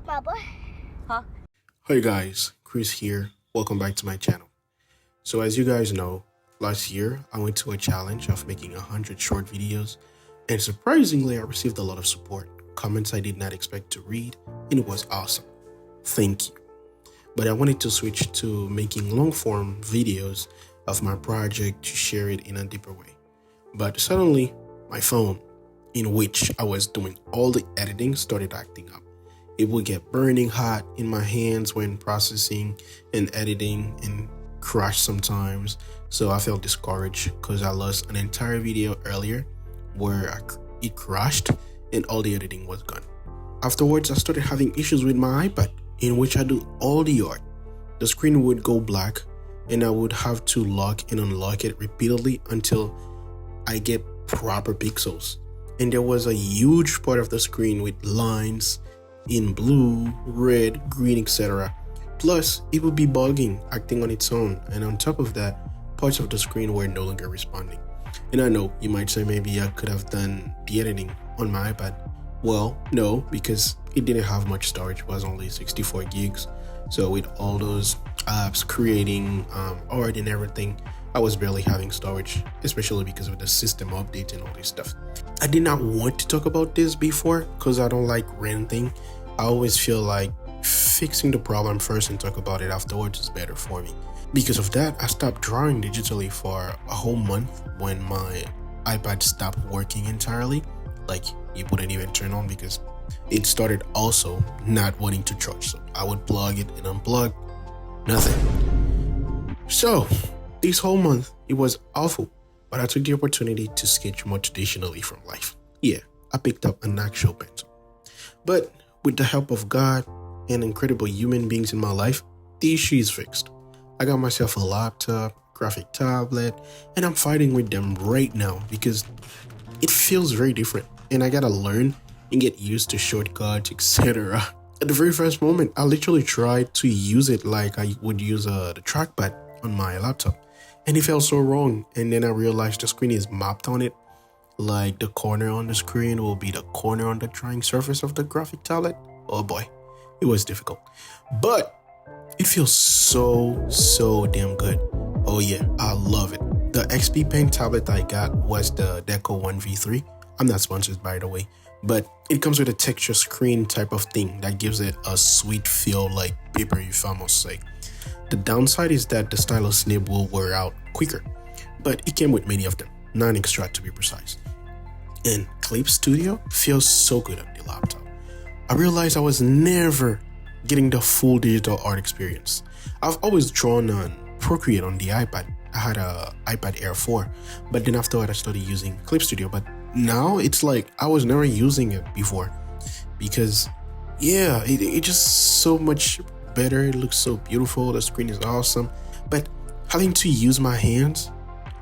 my boy? Huh? Hey guys, Chris here. Welcome back to my channel. So as you guys know, last year I went to a challenge of making 100 short videos, and surprisingly I received a lot of support, comments I did not expect to read, and it was awesome. Thank you. But I wanted to switch to making long form videos of my project to share it in a deeper way. But suddenly my phone, in which I was doing all the editing, started acting up. It would get burning hot in my hands when processing and editing and crash sometimes. So I felt discouraged because I lost an entire video earlier where it crashed and all the editing was gone. Afterwards, I started having issues with my iPad, in which I do all the art. The screen would go black and I would have to lock and unlock it repeatedly until I get proper pixels. And there was a huge part of the screen with lines in blue, red, green, etc. Plus, it would be bugging, acting on its own, and on top of that, parts of the screen were no longer responding. And I know you might say maybe I could have done the editing on my iPad. Well, no, because it didn't have much storage. It was only 64 gigs. So with all those apps creating art and everything, I was barely having storage, especially because of the system update and all this stuff. I did not want to talk about this before because I don't like ranting. I always feel like fixing the problem first and talk about it afterwards is better for me. Because of that, I stopped drawing digitally for a whole month when my iPad stopped working entirely. Like, it wouldn't even turn on because it started also not wanting to charge. So I would plug it and unplug, nothing. So this whole month, it was awful, but I took the opportunity to sketch more traditionally from life. Yeah, I picked up an actual pencil. But with the help of God and incredible human beings in my life, the issue is fixed. I got myself a laptop, graphic tablet, and I'm fighting with them right now because it feels very different. And I gotta learn and get used to shortcuts, etc. At the very first moment, I literally tried to use it like I would use the trackpad on my laptop. And it felt so wrong. And then I realized the screen is mapped on it. Like the corner on the screen will be the corner on the drawing surface of the graphic tablet. Oh boy, it was difficult. But it feels so damn good. Oh yeah, I love it. The XP Pen tablet I got was the Deco 1v3. I'm not sponsored, by the way. But it comes with a texture screen type of thing that gives it a sweet feel like paper, if I must say. The downside is that the stylus nib will wear out quicker, but it came with many of them, 9 extra to be precise. And Clip Studio feels so good on the laptop. I realized I was never getting the full digital art experience. I've always drawn on Procreate on the iPad. I had a iPad Air 4, but then afterward I started using Clip Studio. But now it's like I was never using it before because yeah, it's just so much better. It looks so beautiful. The screen is awesome. But having to use my hands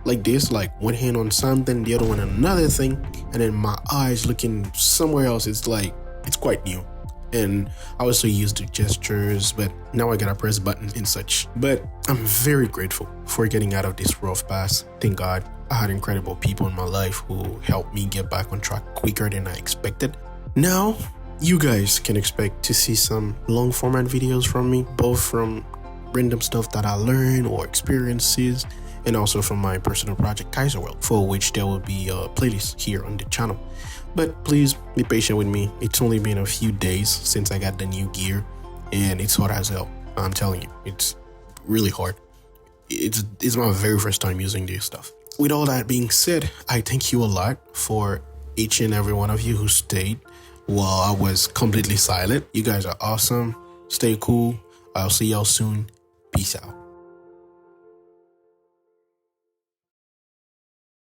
like this, like one hand on something, the other one on another thing, and then my eyes looking somewhere else, it's like, it's quite new. And I also used the gestures, but now I gotta press buttons and such. But I'm very grateful for getting out of this rough path. Thank God I had incredible people in my life who helped me get back on track quicker than I expected. Now, you guys can expect to see some long format videos from me, both from random stuff that I learned or experiences, and also from my personal project KAIIWD, for which there will be a playlist here on the channel. But please be patient with me. It's only been a few days since I got the new gear, and it's hard as hell. I'm telling you, it's really hard. It's my very first time using this stuff. With all that being said, I thank you a lot for each and every one of you who stayed while I was completely silent. You guys are awesome. Stay cool. I'll see y'all soon. Peace out.